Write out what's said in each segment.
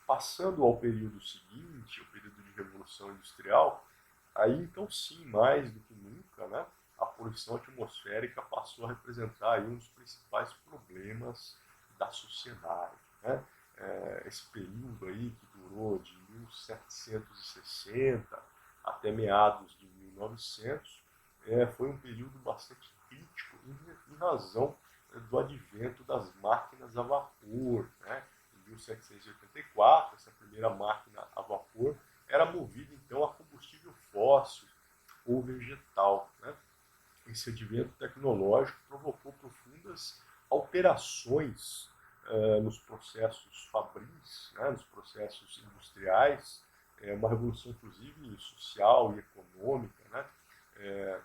Passando ao período seguinte, o período de Revolução Industrial, aí então sim, mais do que nunca, né, a poluição atmosférica passou a representar aí um dos principais problemas da sociedade. Né? Esse período aí que durou de 1760 até meados de 1900 foi um período bastante crítico em razão do advento das máquinas a vapor. Né? Em 1784, essa primeira máquina a vapor era movida então a combustível fóssil ou vegetal. Né? Esse advento tecnológico provocou profundas alterações nos processos fabris, né, nos processos industriais, uma revolução inclusive social e econômica, né, é,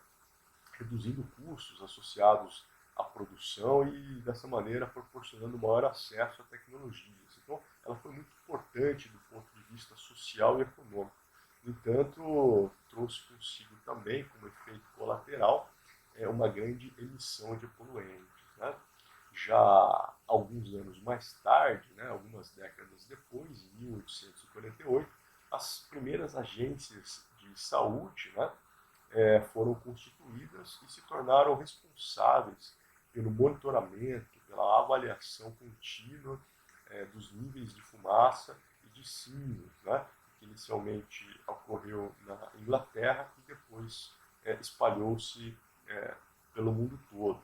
reduzindo custos associados à produção e dessa maneira proporcionando maior acesso a tecnologias. Então, ela foi muito importante do ponto de vista social e econômico. No entanto, trouxe consigo também, como efeito colateral, uma grande emissão de poluentes. Né? Já alguns anos mais tarde, né, algumas décadas depois, em 1848, as primeiras agências de saúde, né, foram constituídas e se tornaram responsáveis pelo monitoramento, pela avaliação contínua dos níveis de fumaça e de cinzas, né, que inicialmente ocorreu na Inglaterra e depois espalhou-se pelo mundo todo.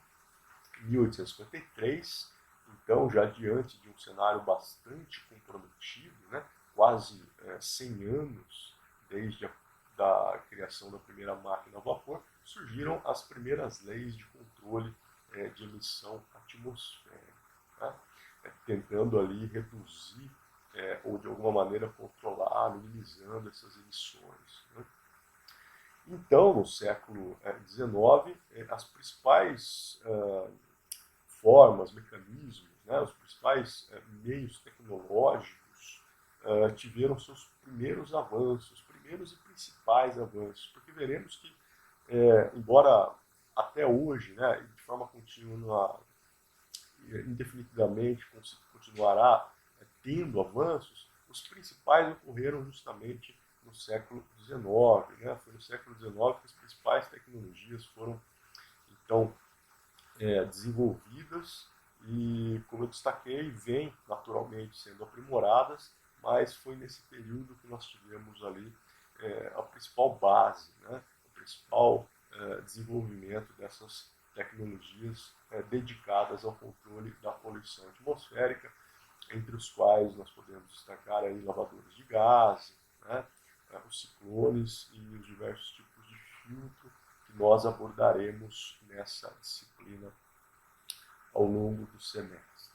Em 1853, então, já diante de um cenário bastante comprometido, né, quase 100 anos desde da criação da primeira máquina a vapor, surgiram as primeiras leis de controle de emissão atmosférica, né, tentando ali reduzir ou de alguma maneira controlar, minimizando essas emissões. Né. Então, no século XIX, as principais formas, mecanismos, né, os principais meios tecnológicos tiveram seus primeiros avanços, primeiros e principais avanços, porque veremos que, embora até hoje, né, de forma contínua, indefinidamente continuará tendo avanços, os principais ocorreram justamente no século XIX. Né? Foi no século XIX que as principais tecnologias foram, então, desenvolvidas e, como eu destaquei, vêm naturalmente sendo aprimoradas, mas foi nesse período que nós tivemos ali a principal base, né? O principal desenvolvimento dessas tecnologias dedicadas ao controle da poluição atmosférica, entre os quais nós podemos destacar aí lavadores de gás, né? Os ciclones e os diversos tipos de filtro que nós abordaremos nessa disciplina ao longo do semestre.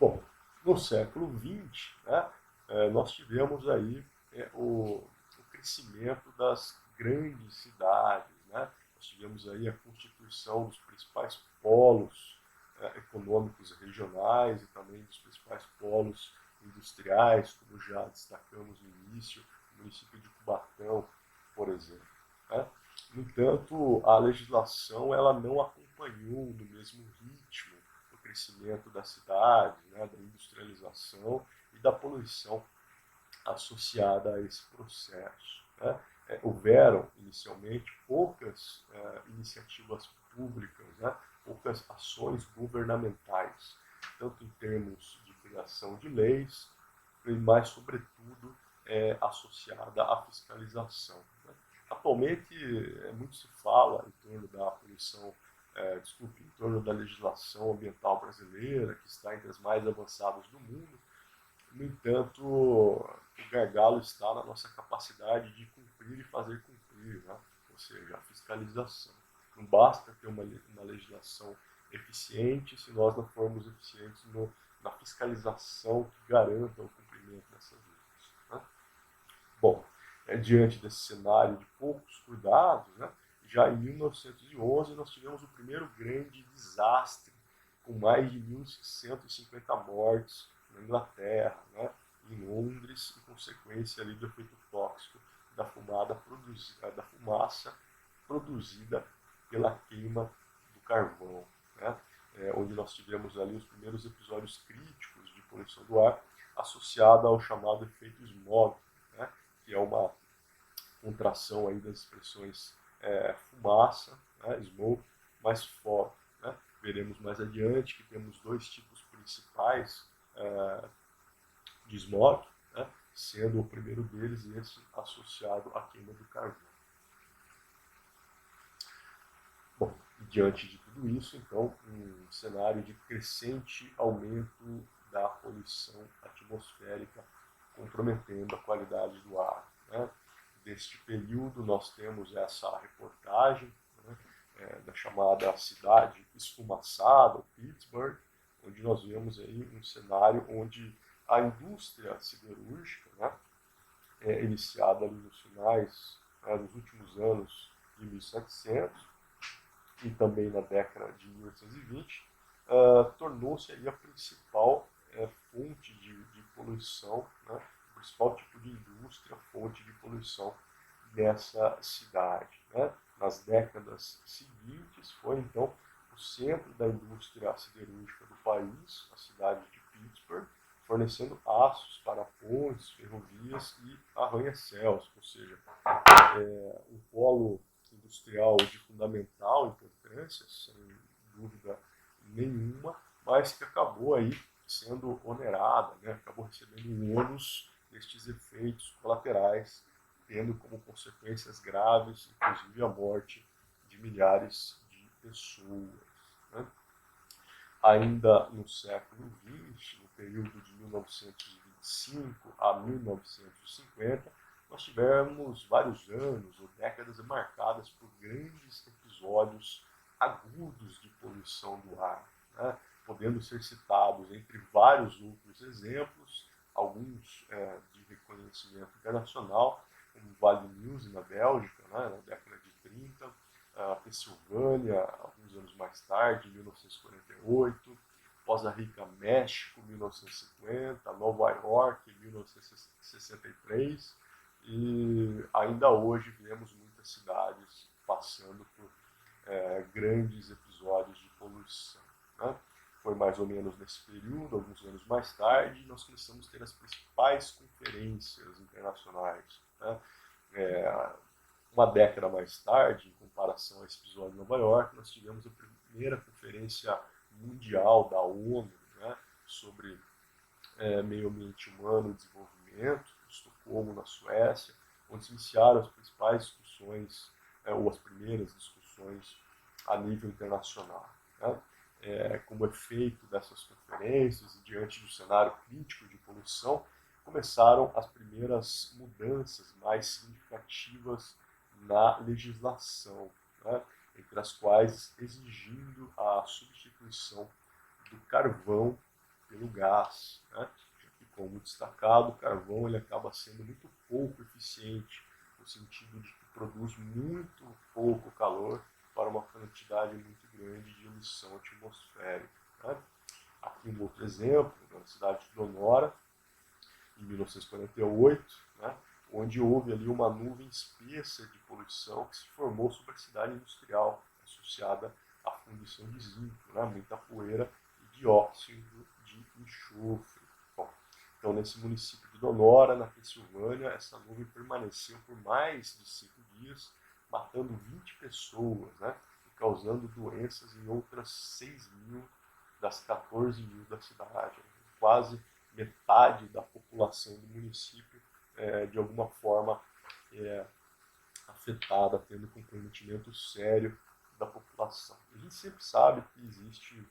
Bom, no século XX, né, nós tivemos aí o crescimento das grandes cidades, né? Nós tivemos aí a constituição dos principais polos econômicos regionais e também dos principais polos industriais, como já destacamos no início, o município de Cubatão, por exemplo. Né? No entanto, a legislação ela não acompanhou no mesmo ritmo o crescimento da cidade, né, da industrialização e da poluição associada a esse processo. Né? Houveram, inicialmente, poucas iniciativas públicas, né? Poucas ações governamentais, tanto em termos de criação de leis, mas, sobretudo, associada à fiscalização. Né? Atualmente, muito se fala em torno da poluição, em torno da legislação ambiental brasileira, que está entre as mais avançadas do mundo. No entanto, o gargalo está na nossa capacidade de cumprir e fazer cumprir, né? Ou seja, a fiscalização. Não basta ter uma legislação eficiente se nós não formos eficientes na fiscalização que garanta o cumprimento dessas leis. Né? Bom, diante desse cenário de poucos cuidados, né, já em 1911 nós tivemos o primeiro grande desastre, com mais de 1.150 mortes na Inglaterra, né, em Londres, em consequência ali do efeito tóxico da fumaça produzida pela queima do carvão, né, onde nós tivemos ali os primeiros episódios críticos de poluição do ar associada ao chamado efeito smog, né, que é uma contração aí das expressões fumaça, né, smoke, mais fog. Né. Veremos mais adiante que temos dois tipos principais de smog, né, sendo o primeiro deles esse associado à queima do carvão. Bom, diante de tudo isso, então, um cenário de crescente aumento da poluição atmosférica, comprometendo a qualidade do ar. Né. Deste período, nós temos essa reportagem, né, da chamada cidade esfumaçada, Pittsburgh, onde nós vemos aí um cenário onde a indústria siderúrgica, né, iniciada ali nos finais, nos últimos anos de 1700, e também na década de 1820, tornou-se aí a principal fonte de poluição, né, o principal tipo de indústria, fonte de poluição dessa cidade. Né. Nas décadas seguintes, foi então o centro da indústria siderúrgica do país, a cidade de Pittsburgh, fornecendo aços para pontes, ferrovias e arranha-céus, ou seja, um polo industrial de fundamental importância, sem dúvida nenhuma, mas que acabou aí sendo onerada, né? Acabou recebendo um ônus destes efeitos colaterais, tendo como consequências graves, inclusive a morte de milhares de pessoas. Né? Ainda no século XX, no período de 1925 a 1950, nós tivemos vários anos ou décadas marcadas por grandes episódios agudos de poluição do ar, né, podendo ser citados entre vários outros exemplos, alguns de reconhecimento internacional, como Vale News na Bélgica, né, na década de 30, a Pensilvânia, alguns anos mais tarde, em 1948, Costa Rica, México, 1950, Nova York, 1963, e ainda hoje vemos muitas cidades passando por grandes episódios de poluição. Né? Foi mais ou menos nesse período, alguns anos mais tarde, nós começamos a ter as principais conferências internacionais. Né? Uma década mais tarde, em comparação a esse episódio de Nova York, nós tivemos a primeira conferência mundial da ONU, né, sobre meio ambiente humano e desenvolvimento, em Estocolmo, na Suécia, onde se iniciaram as principais discussões, ou as primeiras discussões a nível internacional. Né. Como efeito dessas conferências e diante do cenário crítico de poluição, começaram as primeiras mudanças mais significativas na legislação, né, entre as quais exigindo a substituição do carvão pelo gás. Né, e como destacado, o carvão ele acaba sendo muito pouco eficiente, no sentido de que produz muito pouco calor para uma quantidade muito grande de emissão atmosférica. Né. Aqui um outro exemplo, na cidade de Donora, em 1948, né, onde houve ali uma nuvem espessa de poluição que se formou sobre a cidade industrial, associada à fundição de zinco, né, muita poeira e dióxido de enxofre. Bom, então, nesse município de Donora, na Pensilvânia, essa nuvem permaneceu por mais de 5 dias, matando 20 pessoas, né, e causando doenças em outras 6.000 das 14.000 da cidade. Quase metade da população do município de alguma forma afetada, tendo comprometimento sério da população. A gente sempre sabe que existe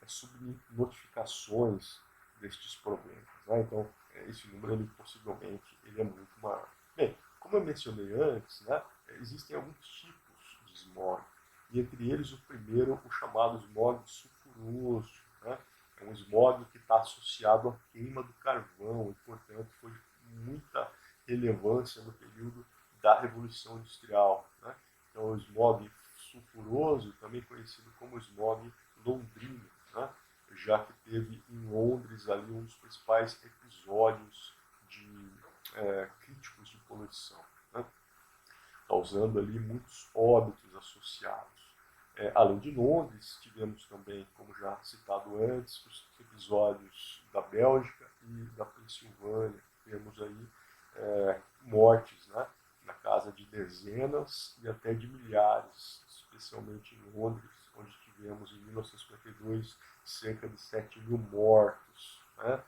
subnotificações destes problemas. Né? Então, esse número, possivelmente, ele é muito maior. Bem, como eu mencionei antes, né, existem alguns tipos de smog, e entre eles o primeiro, o chamado smog sulfuroso. Né? É um smog que está associado à queima do carvão e, portanto, foi de muita relevância no período da Revolução Industrial. Né? Então, o smog sulfuroso, também conhecido como smog londrino, né? Já que teve em Londres ali um dos principais episódios críticos de poluição, né? Causando ali muitos óbitos associados. Além de Londres, tivemos também, como já citado antes, os episódios da Bélgica e da Pensilvânia. Temos aí mortes, né, na casa de dezenas e até de milhares, especialmente em Londres, onde tivemos em 1952 cerca de 7 mil mortos, né?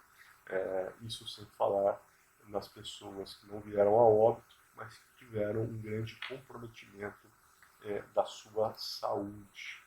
Isso sem falar nas pessoas que não vieram a óbito, mas que tiveram um grande comprometimento da sua saúde.